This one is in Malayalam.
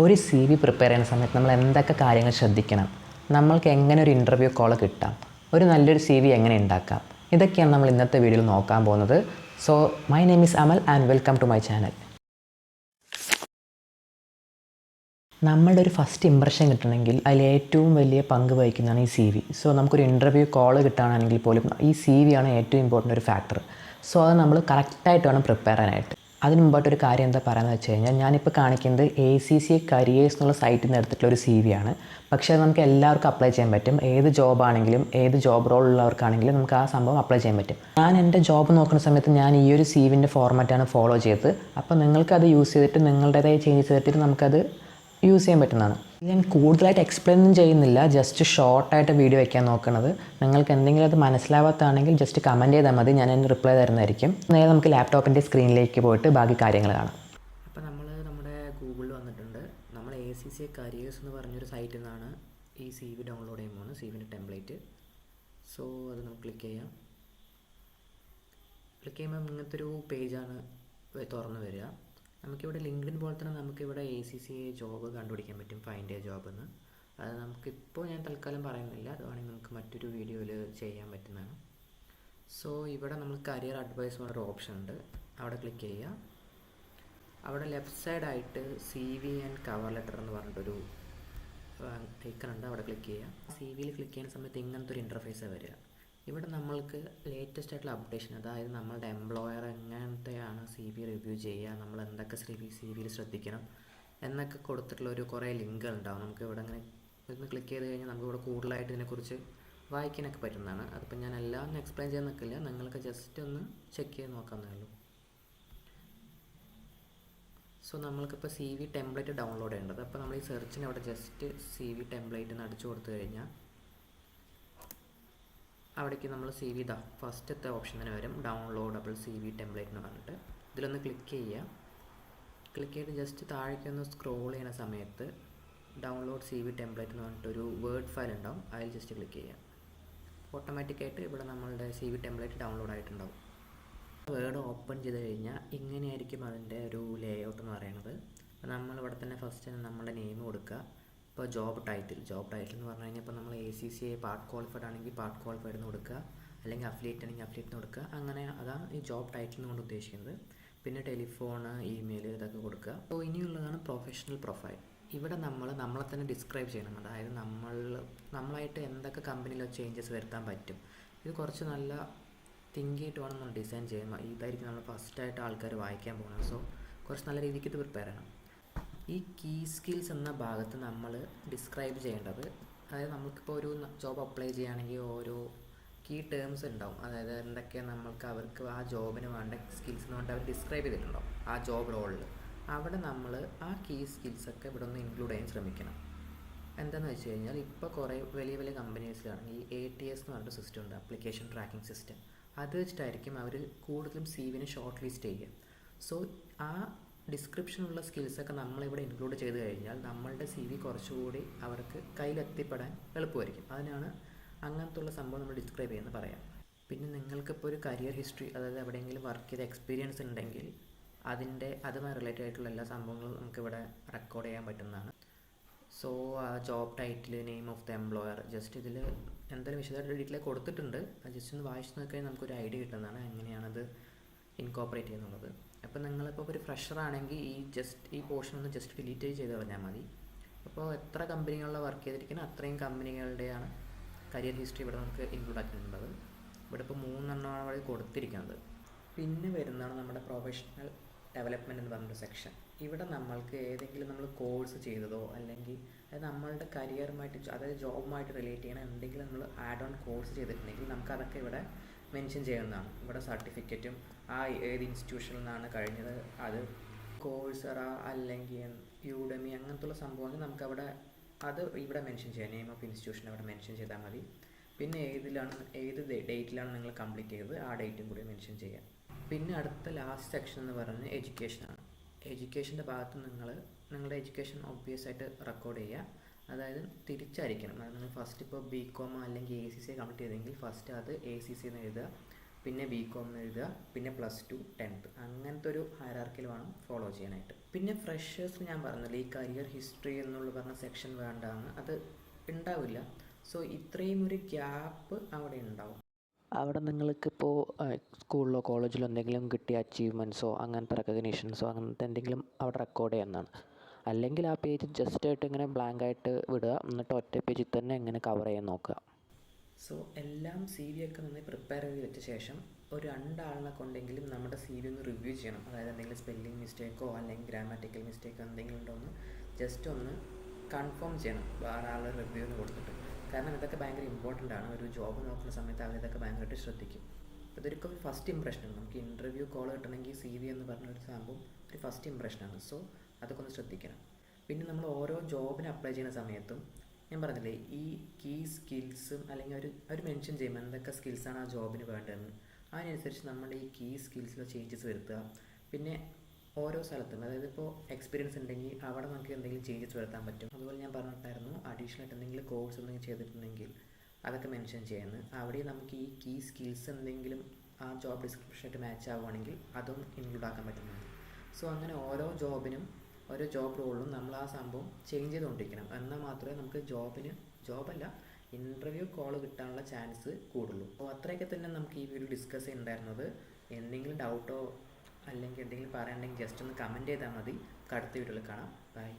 ഒരു സി വി പ്രിപ്പയർ ചെയ്യുന്ന സമയത്ത് നമ്മൾ എന്തൊക്കെ കാര്യങ്ങൾ ശ്രദ്ധിക്കണം, നമ്മൾക്ക് എങ്ങനെ ഒരു ഇൻ്റർവ്യൂ കോൾ കിട്ടാം, ഒരു നല്ലൊരു സി വി എങ്ങനെ ഉണ്ടാക്കാം, ഇതൊക്കെയാണ് നമ്മൾ ഇന്നത്തെ വീഡിയോയിൽ നോക്കാൻ പോകുന്നത്. So my name is Amal and welcome to my channel. നമ്മളുടെ ഒരു ഫസ്റ്റ് ഇമ്പ്രഷൻ കിട്ടണമെങ്കിൽ അതിൽ ഏറ്റവും വലിയ പങ്ക് വഹിക്കുന്നതാണ് ഈ സി വി. സോ നമുക്കൊരു ഇൻ്റർവ്യൂ കോൾ കിട്ടുകയാണെങ്കിൽ പോലും ഈ സി വി ആണ് ഏറ്റവും ഇമ്പോർട്ടൻ്റ് ഒരു ഫാക്ടർ. സോ അത് നമ്മൾ കറക്റ്റായിട്ട് വേണം പ്രിപ്പയർ ചെയ്യാനായിട്ട്. അതിന് മുമ്പായിട്ടൊരു കാര്യം എന്താ പറയുന്നത് വെച്ച് കഴിഞ്ഞാൽ, ഞാനിപ്പോൾ കാണിക്കുന്നത് ACCA കരിയേഴ്സ് എന്നുള്ള സൈറ്റിൽ നിന്ന് എടുത്തിട്ടുള്ള ഒരു സി വി ആണ്. പക്ഷേ അത് നമുക്ക് എല്ലാവർക്കും അപ്ലൈ ചെയ്യാൻ പറ്റും. ഏത് ജോബാണെങ്കിലും ഏത് ജോബ് റോൾ ഉള്ളവർക്കാണെങ്കിലും നമുക്ക് ആ സംഭവം അപ്ലൈ ചെയ്യാൻ പറ്റും. ഞാൻ എൻ്റെ ജോബ് നോക്കുന്ന സമയത്ത് ഞാൻ ഈ ഒരു സി വിൻ്റെ ഫോർമാറ്റാണ് ഫോളോ ചെയ്തത്. അപ്പോൾ നിങ്ങൾക്കത് യൂസ് ചെയ്തിട്ട് നിങ്ങളുടേതായി ചേഞ്ച് ചെയ്തിട്ട് നമുക്കത് യൂസ് ചെയ്യാൻ പറ്റുന്നതാണ്. ഞാൻ കൂടുതലായിട്ട് എക്സ്പ്ലെയിൻ ഒന്നും ചെയ്യുന്നില്ല, ജസ്റ്റ് ഷോർട്ടായിട്ട് വീഡിയോ വയ്ക്കാൻ നോക്കുന്നത്. നിങ്ങൾക്ക് എന്തെങ്കിലും അത് മനസ്സിലാവാത്തതാണെങ്കിൽ ജസ്റ്റ് കമൻറ്റ് ചെയ്താൽ മതി, ഞാൻ അതിന് റിപ്ലൈ തരുന്നതായിരിക്കും. നേരെ നമുക്ക് ലാപ്ടോപ്പിൻ്റെ സ്ക്രീനിലേക്ക് പോയിട്ട് ബാക്കി കാര്യങ്ങൾ കാണാം. അപ്പോൾ നമ്മൾ നമ്മുടെ ഗൂഗിളിൽ വന്നിട്ടുണ്ട്. നമ്മൾ ACCA കരിയേഴ്സ് എന്ന് പറഞ്ഞൊരു സൈറ്റിൽ നിന്നാണ് ഈ സി വി ഡൗൺലോഡ് ചെയ്യാൻ പോകുന്നത്, സി വിൻ്റെ ടെംപ്ലേറ്റ്. സോ അത് നമുക്ക് ക്ലിക്ക് ചെയ്യാം. ക്ലിക്ക് ചെയ്യുമ്പോൾ ഇങ്ങനത്തെ ഒരു പേജാണ് തുറന്ന് വരിക. നമുക്കിവിടെ ലിങ്ക്ഡിൻ പോലെ തന്നെ നമുക്കിവിടെ ACCA ജോബ് കണ്ടുപിടിക്കാൻ പറ്റും, ഫൈൻഡ് എ ജോബ് എന്ന്. അത് നമുക്കിപ്പോൾ ഞാൻ തൽക്കാലം പറയുന്നില്ല, അതുവാണെങ്കിൽ നമുക്ക് മറ്റൊരു വീഡിയോയിൽ ചെയ്യാൻ പറ്റുന്നതാണ്. സോ ഇവിടെ നമ്മൾ കരിയർ അഡ്വൈസ് എന്നൊരു ഓപ്ഷൻ ഉണ്ട്, അവിടെ ക്ലിക്ക് ചെയ്യുക. അവിടെ ലെഫ്റ്റ് സൈഡായിട്ട് CV ആൻഡ് കവർ ലെറ്റർ എന്ന് പറഞ്ഞിട്ടൊരു ഐക്കൺ ഉണ്ട്, അവിടെ ക്ലിക്ക് ചെയ്യുക. CV ക്ലിക്ക് ചെയ്യുന്ന സമയത്ത് ഇങ്ങനത്തെ ഒരു ഇൻ്റർഫേസാണ് വരിക. ഇവിടെ നമ്മൾക്ക് ലേറ്റസ്റ്റ് ആയിട്ടുള്ള അപ്ഡേഷൻ, അതായത് നമ്മളുടെ എംപ്ലോയർ എങ്ങനത്തെയാണ് CV റിവ്യൂ ചെയ്യുക, നമ്മൾ എന്തൊക്കെ CV ശ്രദ്ധിക്കണം എന്നൊക്കെ കൊടുത്തിട്ടുള്ള കുറേ ലിങ്കുകൾ ഉണ്ടാവും. നമുക്ക് ഇവിടെ അങ്ങനെ ഒന്ന് ക്ലിക്ക് ചെയ്ത് കഴിഞ്ഞാൽ നമുക്കിവിടെ കൂടുതലായിട്ട് ഇതിനെക്കുറിച്ച് വായിക്കാനൊക്കെ പറ്റുന്നതാണ്. അതിപ്പോൾ ഞാൻ എല്ലാം ഒന്ന് എക്സ്പ്ലെയിൻ ചെയ്യാൻ നിൽക്കില്ല, നിങ്ങൾക്ക് ജസ്റ്റ് ഒന്ന് ചെക്ക് ചെയ്ത് നോക്കാവുന്നേ ഉള്ളൂ. സോ നമ്മൾക്കിപ്പോൾ CV ടെംപ്ലേറ്റ് ഡൗൺലോഡ് ചെയ്യേണ്ടത്. അപ്പോൾ നമ്മൾ ഈ സെർച്ചിന് അവിടെ ജസ്റ്റ് CV ടെംപ്ലേറ്റ് എന്ന് അടിച്ചു കൊടുത്തു കഴിഞ്ഞാൽ അവിടേക്ക് നമ്മൾ CV ഫസ്റ്റത്തെ ഓപ്ഷൻ തന്നെ വരും, ഡൗൺലോഡബിൾ CV ടെംപ്ലേറ്റ് എന്ന് പറഞ്ഞിട്ട്. ഇതിലൊന്ന് ക്ലിക്ക് ചെയ്യുക. ക്ലിക്ക് ചെയ്ത് ജസ്റ്റ് താഴേക്കൊന്ന് സ്ക്രോൾ ചെയ്യുന്ന സമയത്ത് ഡൗൺലോഡ് CV ടെംപ്ലേറ്റ് എന്ന് പറഞ്ഞിട്ടൊരു വേർഡ് ഫയൽ ഉണ്ടാവും, അതിൽ ജസ്റ്റ് ക്ലിക്ക് ചെയ്യുക. ഓട്ടോമാറ്റിക്കായിട്ട് ഇവിടെ നമ്മളുടെ CV ടെംപ്ലേറ്റ് ഡൗൺലോഡ് ആയിട്ടുണ്ടാവും. വേർഡ് ഓപ്പൺ ചെയ്ത് കഴിഞ്ഞാൽ ഇങ്ങനെയായിരിക്കും അതിൻ്റെ ഒരു ലേഔട്ട് എന്ന് പറയുന്നത്. നമ്മളിവിടെ തന്നെ ഫസ്റ്റ് നമ്മുടെ നെയിം കൊടുക്കുക. ഇപ്പോൾ ജോബ് ടൈറ്റിൽ എന്ന് പറഞ്ഞു കഴിഞ്ഞാൽ ഇപ്പോൾ നമ്മൾ ACCA പാർട്ട് ക്വാളിഫൈഡ് ആണെങ്കിൽ പാർട്ട് ക്വാളിഫൈഡ് എന്ന് കൊടുക്കുക, അല്ലെങ്കിൽ അഫിലിയേറ്റ് ആണെങ്കിൽ അഫിലിയേറ്റ് എന്ന് കൊടുക്കുക. അങ്ങനെ അതാണ് ഈ ജോബ് ടൈറ്റിൽ കൊണ്ട് ഉദ്ദേശിക്കുന്നത്. പിന്നെ ടെലിഫോണ്, ഇമെയിൽ ഇതൊക്കെ കൊടുക്കുക. അപ്പോൾ ഇനിയുള്ളതാണ് പ്രൊഫഷണൽ പ്രൊഫൈൽ. ഇവിടെ നമ്മളെ തന്നെ ഡിസ്ക്രൈബ് ചെയ്യണം, അതായത് നമ്മളായിട്ട് എന്തൊക്കെ കമ്പനിയിൽ ചേഞ്ചസ് വരുത്താൻ പറ്റും. ഇത് കുറച്ച് നല്ല തിങ്ക് ചെയ്തിട്ട് വേണം നമ്മൾ ഡിസൈൻ ചെയ്യാൻ. ഇതായിരിക്കും നമ്മൾ ഫസ്റ്റായിട്ട് ആൾക്കാർ വായിക്കാൻ പോകുന്നത്. സോ കുറച്ച് നല്ല രീതിക്ക് ഇത് പ്രിപ്പയർ ചെയ്യണം. ഈ കീ സ്കിൽസ് എന്ന ഭാഗത്ത് നമ്മൾ ഡിസ്ക്രൈബ് ചെയ്യേണ്ടത്, അതായത് നമുക്കിപ്പോൾ ഒരു ജോബ് അപ്ലൈ ചെയ്യുകയാണെങ്കിൽ ഓരോ കീ ടേംസ് ഉണ്ടാവും, അതായത് എന്തൊക്കെയാണ് അവർക്ക് ആ ജോബിന് വേണ്ട സ്കിൽസ് എന്ന് പറഞ്ഞിട്ട് അവർ ഡിസ്ക്രൈബ് ചെയ്തിട്ടുണ്ടാവും ആ ജോബ് റോളിൽ. അവിടെ നമ്മൾ ആ കീ സ്കിൽസൊക്കെ ഇവിടെ ഒന്ന് ഇൻക്ലൂഡ് ചെയ്യാൻ ശ്രമിക്കണം. എന്താണെന്ന് വെച്ച് കഴിഞ്ഞാൽ ഇപ്പോൾ കുറേ വലിയ വലിയ കമ്പനീസിലാണെങ്കിൽ ATS എന്ന് പറഞ്ഞിട്ട് സിസ്റ്റം ഉണ്ട്, ആപ്ലിക്കേഷൻ ട്രാക്കിംഗ് സിസ്റ്റം. അത് വെച്ചിട്ടായിരിക്കും അവർ കൂടുതലും CVനെ ഷോർട്ട് ലിസ്റ്റ് ചെയ്യുക. സോ ആ ഡിസ്ക്രിപ്ഷനുള്ള സ്കിൽസൊക്കെ നമ്മളിവിടെ ഇൻക്ലൂഡ് ചെയ്ത് കഴിഞ്ഞാൽ നമ്മളുടെ CV കുറച്ചുകൂടി അവർക്ക് കയ്യിലെത്തിപ്പെടാൻ എളുപ്പമായിരിക്കും. അതിനാണ് അങ്ങനത്തുള്ള സംഭവം നമ്മൾ ഡിസ്ക്രൈബ് ചെയ്യുന്നത് പറയാം. പിന്നെ നിങ്ങൾക്കിപ്പോൾ ഒരു കരിയർ ഹിസ്റ്ററി, അതായത് എവിടെയെങ്കിലും വർക്ക് ചെയ്ത എക്സ്പീരിയൻസ് ഉണ്ടെങ്കിൽ അതുമായി റിലേറ്റഡ് ആയിട്ടുള്ള എല്ലാ സംഭവങ്ങളും നമുക്കിവിടെ റെക്കോർഡ് ചെയ്യാൻ പറ്റുന്നതാണ്. സോ ആ job title, name of the employer, just ഇതിൽ എന്തായാലും വിശദമായിട്ട് ഡീറ്റെയിൽ കൊടുത്തിട്ടുണ്ട്. അത് ജസ്റ്റ് ഒന്ന് വായിച്ച് നോക്കിയാൽ നമുക്കൊരു ഐഡിയ കിട്ടുന്നതാണ് എങ്ങനെയാണത് ഇൻകോപ്പറേറ്റ് ചെയ്യുന്നുള്ളത്. അപ്പോൾ നിങ്ങളിപ്പോൾ ഒരു ഫ്രഷർ ആണെങ്കിൽ ഈ പോർഷൻ ഒന്ന് ജസ്റ്റ് ഡിലീറ്റ് ചെയ്ത് കളഞ്ഞാൽ മതി. അപ്പോൾ എത്ര കമ്പനികളിൽ വർക്ക് ചെയ്തിരിക്കുന്നത് അത്രയും കമ്പനികളുടെയാണ് കരിയർ ഹിസ്റ്ററി ഇവിടെ നമുക്ക് ഇൻക്ലൂഡ് ആക്കിയിട്ടുള്ളത്. ഇവിടെ ഇപ്പോൾ 3 എണ്ണമാണ് അവിടെ കൊടുത്തിരിക്കുന്നത്. പിന്നെ വരുന്നതാണ് നമ്മുടെ പ്രൊഫഷണൽ ഡെവലപ്മെൻറ്റ് എന്ന് പറഞ്ഞൊരു സെക്ഷൻ. ഇവിടെ നമ്മൾക്ക് ഏതെങ്കിലും നമ്മൾ കോഴ്സ് ചെയ്തതോ അല്ലെങ്കിൽ നമ്മളുടെ കരിയറുമായിട്ട്, അതായത് ജോബുമായിട്ട് റിലേറ്റ് ചെയ്യണ എന്തെങ്കിലും നമ്മൾ ആഡ് ഓൺ കോഴ്സ് ചെയ്തിട്ടുണ്ടെങ്കിൽ നമുക്കതൊക്കെ ഇവിടെ മെൻഷൻ ചെയ്യുന്നതാണ്. ഇവിടെ സർട്ടിഫിക്കറ്റും ഏത് ഇൻസ്റ്റിറ്റ്യൂഷനിൽ നിന്നാണ് കഴിഞ്ഞത്, അത് കോഴ്സറ അല്ലെങ്കിൽ യൂഡമി അങ്ങനത്തുള്ള സംഭവങ്ങൾ നമുക്കവിടെ അത് ഇവിടെ മെൻഷൻ ചെയ്യാം. നെയിം ഓഫ് ഇൻസ്റ്റിറ്റ്യൂഷൻ അവിടെ മെൻഷൻ ചെയ്താൽ മതി. പിന്നെ ഏത് ഡേറ്റിലാണ് നിങ്ങൾ കംപ്ലീറ്റ് ചെയ്തത് ആ ഡേറ്റും കൂടി മെൻഷൻ ചെയ്യാം. പിന്നെ അടുത്ത ലാസ്റ്റ് സെക്ഷൻ എന്ന് പറയുന്നത് എഡ്യൂക്കേഷനാണ്. എഡ്യൂക്കേഷൻ്റെ ഭാഗത്ത് നിങ്ങളുടെ എഡ്യൂക്കേഷൻ ഒബ്വിയസ് ആയിട്ട് റെക്കോർഡ് ചെയ്യുക. അതായത് തിരിച്ചായിരിക്കണം. അതായത് നിങ്ങൾ ഫസ്റ്റ് ഇപ്പോൾ BCom അല്ലെങ്കിൽ ACCA കംപ്ലീറ്റ് ചെയ്തെങ്കിൽ ഫസ്റ്റ് അത് ACCA എന്ന് എഴുതുക, പിന്നെ BCom എന്ന് എഴുതുക, പിന്നെ +2 10th അങ്ങനത്തെ ഒരു ഹയറാർക്കിയിൽ വേണം ഫോളോ ചെയ്യാനായിട്ട്. പിന്നെ ഫ്രഷേഴ്സിന് ഞാൻ പറഞ്ഞില്ല ഈ കരിയർ ഹിസ്റ്ററി എന്നുള്ള പറഞ്ഞ സെക്ഷൻ വേണ്ടാന്ന്, അത് ഉണ്ടാവില്ല. സോ ഇത്രയും ഒരു ഗ്യാപ്പ് അവിടെ ഉണ്ടാവും. അവിടെ നിങ്ങൾക്കിപ്പോൾ സ്കൂളിലോ കോളേജിലോ എന്തെങ്കിലും കിട്ടിയ അച്ചീവ്മെൻറ്റ്സോ അങ്ങനത്തെ റെക്കഗ്നീഷൻസോ അങ്ങനത്തെ എന്തെങ്കിലും അവിടെ റെക്കോർഡ് ചെയ്യുന്നതാണ്. അല്ലെങ്കിൽ ആ പേജ് ജസ്റ്റ് ആയിട്ട് ഇങ്ങനെ ബ്ലാങ്ക് ആയിട്ട് വിടുക, എന്നിട്ട് ഒറ്റ പേജിൽ തന്നെ എങ്ങനെ കവർ ചെയ്യാൻ നോക്കുക. സോ എല്ലാം സി വി ഒക്കെ നന്നായി പ്രിപ്പയർ ചെയ്ത് വെച്ച ശേഷം ഒരു 2 ആളിനെ കൊണ്ടെങ്കിലും നമ്മുടെ സി വി ഒന്ന് റിവ്യൂ ചെയ്യണം. അതായത് എന്തെങ്കിലും സ്പെല്ലിംഗ് മിസ്റ്റേക്കോ അല്ലെങ്കിൽ ഗ്രാമാറ്റിക്കൽ മിസ്റ്റേക്കോ എന്തെങ്കിലും ഉണ്ടോ എന്ന് ജസ്റ്റ് ഒന്ന് കൺഫേം ചെയ്യണം വേറെ ആളുടെ റിവ്യൂവിന് കൊടുത്തിട്ട്. കാരണം ഇതൊക്കെ ഭയങ്കര ഇമ്പോർട്ടൻ്റ് ആണ്. ഒരു ജോബ് നോക്കുന്ന സമയത്ത് അവരിതൊക്കെ ഭയങ്കരമായിട്ട് ശ്രദ്ധിക്കും. അപ്പോൾ ഇതൊരു ഫസ്റ്റ് ഇംപ്രഷനാണ്. നമുക്ക് ഇൻ്റർവ്യൂ കോൾ കിട്ടണമെങ്കിൽ സി വി എന്ന് പറഞ്ഞ ഒരു സംഭവം ഒരു ഫസ്റ്റ് ഇംപ്രഷനാണ്. സോ അതൊക്കെ ഒന്ന് ശ്രദ്ധിക്കണം. പിന്നെ നമ്മൾ ഓരോ ജോബിന് അപ്ലൈ ചെയ്യുന്ന സമയത്തും ഞാൻ പറഞ്ഞില്ലേ ഈ കീ സ്കിൽസും അല്ലെങ്കിൽ അവർ മെൻഷൻ ചെയ്യും എന്തൊക്കെ സ്കിൽസാണ് ആ ജോബിന് വേണ്ടതെന്ന്. അതിനനുസരിച്ച് നമ്മൾ ഈ കീ സ്കിൽസിൽ ചേഞ്ചസ് വരുത്തുക. പിന്നെ ഓരോ സ്ഥലത്തും അതായത് ഇപ്പോൾ എക്സ്പീരിയൻസ് ഉണ്ടെങ്കിൽ അവിടെ നമുക്ക് എന്തെങ്കിലും ചേഞ്ചസ് വരുത്താൻ പറ്റും. അതുപോലെ ഞാൻ പറഞ്ഞിട്ടായിരുന്നു അഡീഷണൽ ആയിട്ട് എന്തെങ്കിലും കോഴ്സ് എന്തെങ്കിലും ചെയ്തിട്ടുണ്ടെങ്കിൽ അതൊക്കെ മെൻഷൻ ചെയ്യുന്നത്. അവിടെ നമുക്ക് ഈ കീ സ്കിൽസ് എന്തെങ്കിലും ആ ജോബ് ഡിസ്ക്രിപ്ഷനായിട്ട് മാച്ച് ആവുകയാണെങ്കിൽ അതും ഇൻക്ലൂഡ് ആക്കാൻ പറ്റുന്നുണ്ട്. സോ അങ്ങനെ ഓരോ ജോബിനും ഓരോ ജോബ് റോളിലും നമ്മൾ ആ സംഭവം ചേഞ്ച് ചെയ്തുകൊണ്ടിരിക്കണം. എന്നാൽ മാത്രമേ നമുക്ക് ജോബല്ല ഇൻ്റർവ്യൂ കോൾ കിട്ടാനുള്ള ചാൻസ് കൂടുള്ളൂ. അപ്പോൾ അത്രയൊക്കെ തന്നെ നമുക്ക് ഈ വീഡിയോ ഡിസ്കസ് ചെയ്യുന്നുണ്ടായിരുന്നത്. എന്തെങ്കിലും ഡൗട്ടോ അല്ലെങ്കിൽ എന്തെങ്കിലും പറയാനുണ്ടെങ്കിൽ ജസ്റ്റ് ഒന്ന് കമൻറ്റ് ചെയ്താൽ മതി. അടുത്ത വീഡിയോയിൽ കാണാം. ബൈ.